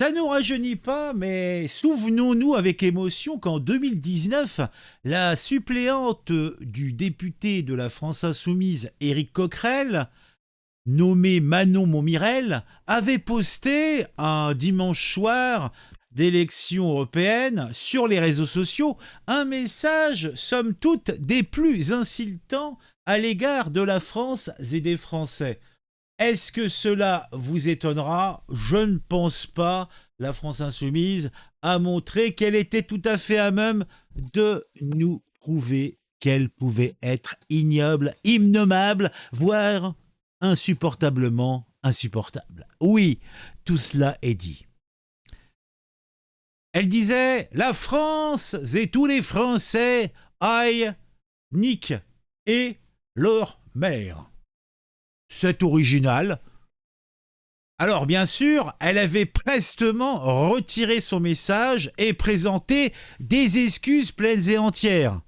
Ça ne nous rajeunit pas, mais souvenons-nous avec émotion qu'en 2019, la suppléante du député de la France Insoumise, Éric Coquerel, nommé Manon Montmirel, avait posté un dimanche soir d'élection européenne sur les réseaux sociaux un message, somme toute, des plus insultants à l'égard de la France et des Français. Est-ce que cela vous étonnera? Je ne pense pas. La France insoumise a montré qu'elle était tout à fait à même de nous prouver qu'elle pouvait être ignoble, innommable, voire insupportablement insupportable. Oui, tout cela est dit. Elle disait « La France et tous les Français aillent, niquent et leur mère ». C'est original. Alors bien sûr, elle avait prestement retiré son message et présenté des excuses pleines et entières.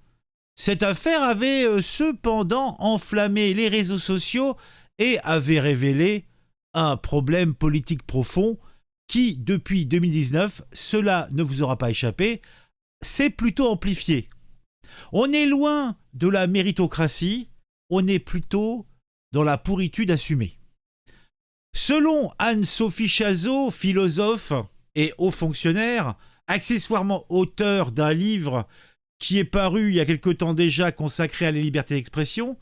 Cette affaire avait cependant enflammé les réseaux sociaux et avait révélé un problème politique profond qui, depuis 2019, cela ne vous aura pas échappé, s'est plutôt amplifié. On est loin de la méritocratie, on est plutôt dans la pourritude assumée. Selon Anne-Sophie Chazot, philosophe et haut fonctionnaire, accessoirement auteur d'un livre qui est paru il y a quelque temps déjà consacré à la liberté d'expression,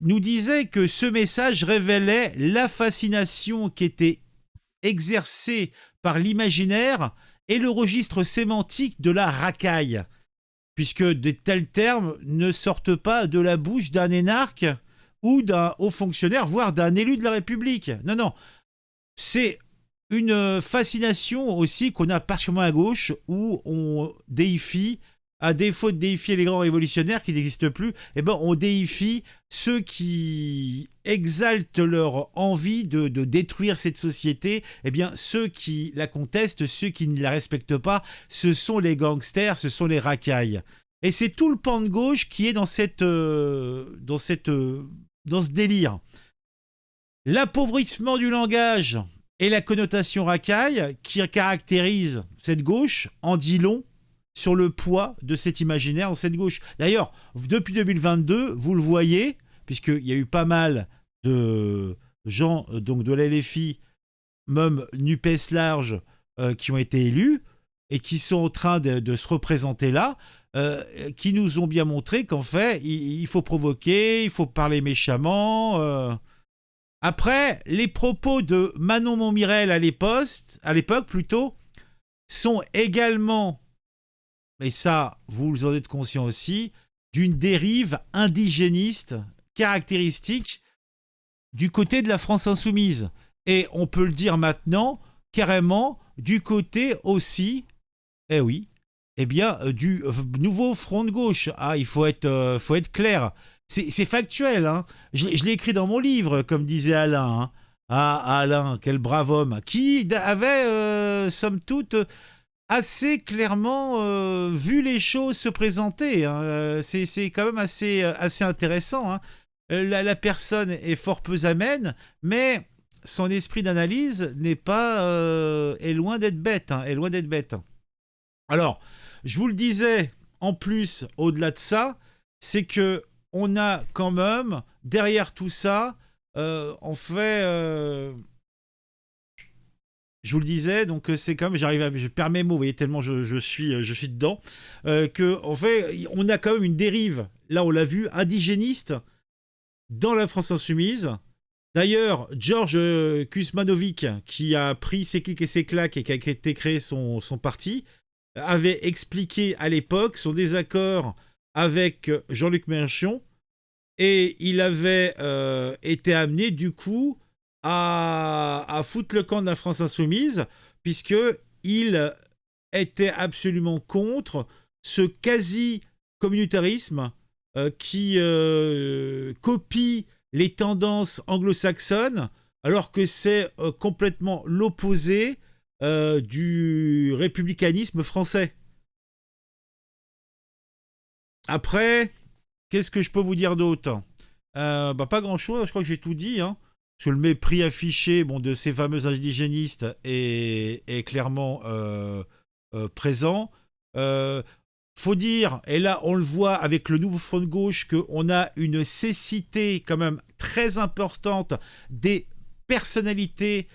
nous disait que ce message révélait la fascination qui était exercée par l'imaginaire et le registre sémantique de la racaille, puisque de tels termes ne sortent pas de la bouche d'un énarque ou d'un haut fonctionnaire, voire d'un élu de la République. Non, non. C'est une fascination aussi qu'on a particulièrement à gauche, où on déifie, à défaut de déifier les grands révolutionnaires qui n'existent plus, eh ben on déifie ceux qui exaltent leur envie de détruire cette société. Eh bien, ceux qui la contestent, ceux qui ne la respectent pas, ce sont les gangsters, ce sont les racailles. Et c'est tout le pan de gauche qui est dans ce délire. L'appauvrissement du langage et la connotation racaille qui caractérise cette gauche en dit long sur le poids de cet imaginaire dans cette gauche. D'ailleurs, depuis 2022, vous le voyez, puisqu'il y a eu pas mal de gens donc de la LFI, même NUPES large, qui ont été élus et qui sont en train de se représenter là, qui nous ont bien montré qu'en fait, il faut provoquer, il faut parler méchamment. Après, les propos de Manon Montmirel à l'époque plutôt, sont également, et ça, vous en êtes conscient aussi, d'une dérive indigéniste caractéristique du côté de la France insoumise. Et on peut le dire maintenant, carrément, du côté aussi, eh oui, eh bien, du nouveau front de gauche. Ah, il faut être clair. C'est factuel, hein. Je l'ai écrit dans mon livre, comme disait Alain. Hein. Ah, Alain, quel brave homme. Qui avait, somme toute, assez clairement vu les choses se présenter. Hein. C'est quand même assez intéressant. Hein. La personne est fort peu amène, mais son esprit d'analyse n'est pas... est loin d'être bête. Hein, est loin d'être bête. Alors, je vous le disais, en plus, au-delà de ça, c'est que on a quand même, derrière tout ça, on fait... je vous le disais, donc c'est comme, je perds mes mots, vous voyez, tellement je suis dedans, que en fait, on a quand même une dérive, là on l'a vu, indigéniste, dans la France insoumise. D'ailleurs, Georges Kuzmanovic, qui a pris ses clics et ses claques et qui a été créé son parti, avait expliqué à l'époque son désaccord avec Jean-Luc Mélenchon, et il avait été amené du coup à foutre le camp de la France insoumise, puisqu'il était absolument contre ce quasi-communautarisme qui copie les tendances anglo-saxonnes, alors que c'est complètement l'opposé du républicanisme français. Après, qu'est-ce que je peux vous dire d'autre? Pas grand-chose, je crois que j'ai tout dit. Hein. Parce que le mépris affiché de ces fameux indigénistes est clairement présent. Faut dire, et là on le voit avec le nouveau front de gauche, qu'on a une cécité quand même très importante des personnalités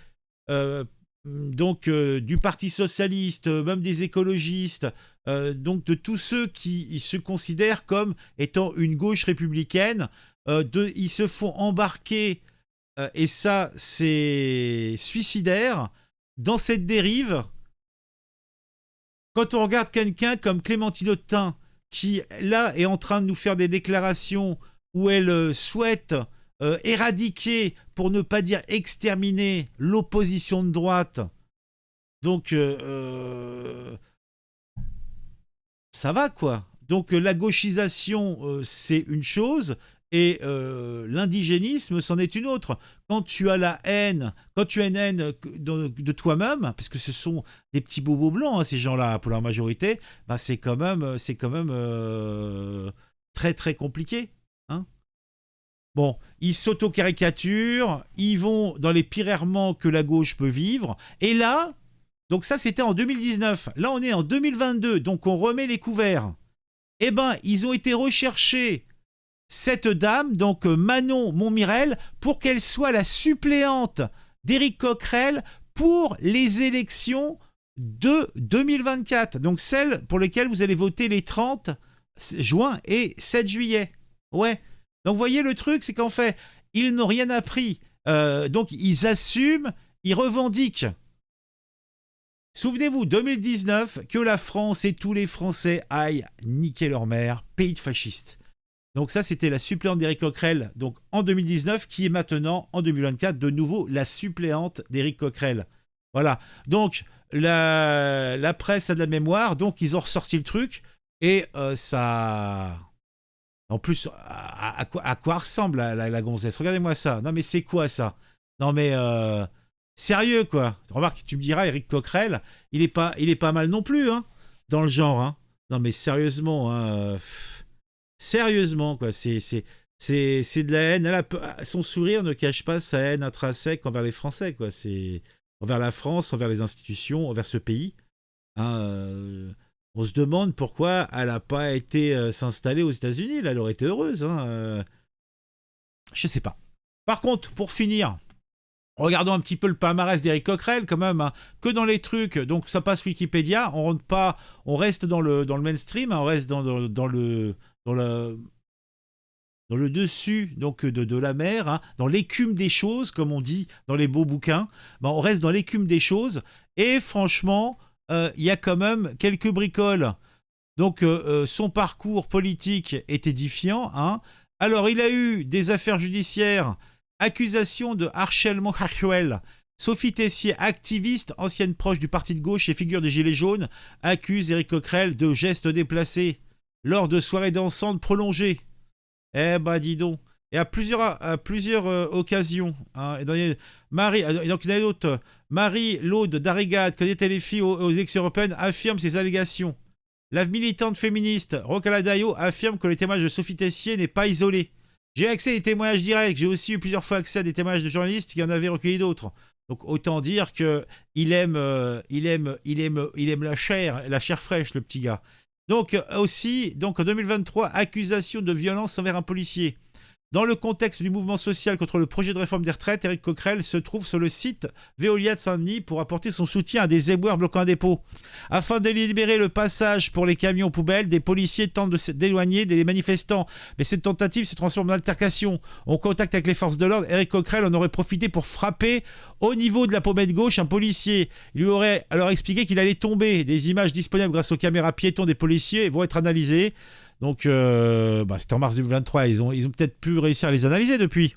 du Parti socialiste, même des écologistes, donc de tous ceux qui se considèrent comme étant une gauche républicaine. Ils se font embarquer, et ça c'est suicidaire, dans cette dérive. Quand on regarde quelqu'un comme Clémentine Autain, qui là est en train de nous faire des déclarations où elle souhaite éradiquer, pour ne pas dire exterminer, l'opposition de droite, donc ça va quoi. Donc la gauchisation, c'est une chose, et l'indigénisme, c'en est une autre. Quand tu as la haine, quand tu as une haine de toi-même, parce que ce sont des petits bobos blancs, hein, ces gens-là, pour leur majorité, bah, c'est quand même très très compliqué. Hein. Bon, ils s'auto-caricaturent, ils vont dans les pires errements que la gauche peut vivre, et là, donc ça c'était en 2019, là on est en 2022, donc on remet les couverts. Eh ben, ils ont été rechercher cette dame, donc Manon Montmirel, pour qu'elle soit la suppléante d'Éric Coquerel pour les élections de 2024. Donc celles pour lesquelles vous allez voter les 30 juin et 7 juillet. Ouais. Donc vous voyez, le truc, c'est qu'en fait, ils n'ont rien appris. Donc ils assument, ils revendiquent. Souvenez-vous, 2019, que la France et tous les Français aillent niquer leur mère, pays de fascistes. Donc ça, c'était la suppléante d'Éric Coquerel, donc en 2019, qui est maintenant, en 2024, de nouveau la suppléante d'Éric Coquerel. Voilà. Donc, la presse a de la mémoire, donc ils ont ressorti le truc, et ça... En plus, à quoi ressemble la gonzesse? Regardez-moi ça. Non mais c'est quoi ça? Non mais... sérieux quoi. Remarque, tu me diras, Éric Coquerel, il est pas mal non plus, hein, dans le genre. Hein. Non mais sérieusement, hein... Sérieusement, quoi, c'est de la haine. Son sourire ne cache pas sa haine intrinsèque envers les Français, quoi. C'est envers la France, envers les institutions, envers ce pays. Hein, on se demande pourquoi elle n'a pas été s'installer aux États-Unis. Là, elle aurait été heureuse. Hein, je sais pas. Par contre, pour finir, regardons un petit peu le palmarès d'Éric Coquerel, quand même, hein, que dans les trucs. Donc, ça passe Wikipédia. On rentre pas, on reste dans le mainstream. Hein, on reste dans le dessus donc de la mer, hein, dans l'écume des choses, comme on dit dans les beaux bouquins. Ben, on reste dans l'écume des choses, et franchement, y a quand même quelques bricoles. Donc son parcours politique est édifiant. Hein. Alors, il a eu des affaires judiciaires, accusation de harcèlement sexuel. Sophie Tessier, activiste, ancienne proche du parti de gauche et figure des Gilets jaunes, accuse Éric Coquerel de gestes déplacés lors de soirées dansantes prolongées. Eh ben, dis donc. Et à plusieurs occasions. Hein. Donc, il y en a d'autres. Marie-Laude Darrigade, qui connaît les filles aux élections européennes, affirme ces allégations. La militante féministe Rokhaya Diallo affirme que le témoignage de Sophie Tessier n'est pas isolé. J'ai accès à des témoignages directs. J'ai aussi eu plusieurs fois accès à des témoignages de journalistes qui en avaient recueilli d'autres. Donc autant dire qu'il aime la chair fraîche, le petit gars. Donc aussi, donc en 2023, accusation de violence envers un policier. Dans le contexte du mouvement social contre le projet de réforme des retraites, Éric Coquerel se trouve sur le site Veolia de Saint-Denis pour apporter son soutien à des éboueurs bloquant un dépôt. Afin de libérer le passage pour les camions poubelles, des policiers tentent d'éloigner des manifestants. Mais cette tentative se transforme en altercation. En contact avec les forces de l'ordre, Éric Coquerel en aurait profité pour frapper au niveau de la pommette gauche un policier. Il lui aurait alors expliqué qu'il allait tomber. Des images disponibles grâce aux caméras piétons des policiers vont être analysées. Donc, c'était en mars 2023, ils ont peut-être pu réussir à les analyser depuis.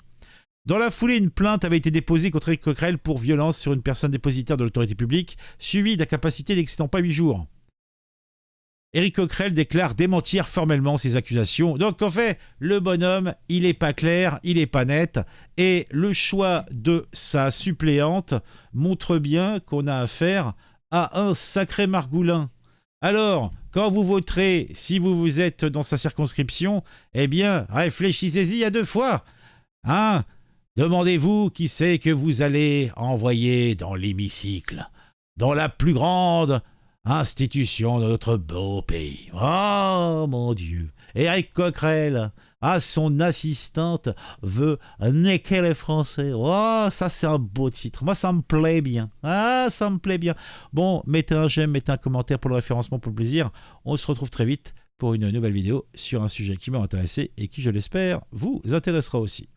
Dans la foulée, une plainte avait été déposée contre Éric Coquerel pour violence sur une personne dépositaire de l'autorité publique, suivie d'incapacité n'excédant pas 8 jours. Éric Coquerel déclare démentir formellement ces accusations. Donc, en fait, le bonhomme, il n'est pas clair, il n'est pas net, et le choix de sa suppléante montre bien qu'on a affaire à un sacré margoulin. Alors, quand vous voterez, si vous êtes dans sa circonscription, eh bien, réfléchissez-y à deux fois. Hein ? Demandez-vous qui c'est que vous allez envoyer dans l'hémicycle, dans la plus grande institution de notre beau pays. Oh mon Dieu! Éric Coquerel, son assistante, veut niquer les Français. Oh, ça c'est un beau titre. Moi, ça me plaît bien. Ah, ça me plaît bien. Bon, mettez un j'aime, mettez un commentaire pour le référencement, pour le plaisir. On se retrouve très vite pour une nouvelle vidéo sur un sujet qui m'a intéressé et qui, je l'espère, vous intéressera aussi.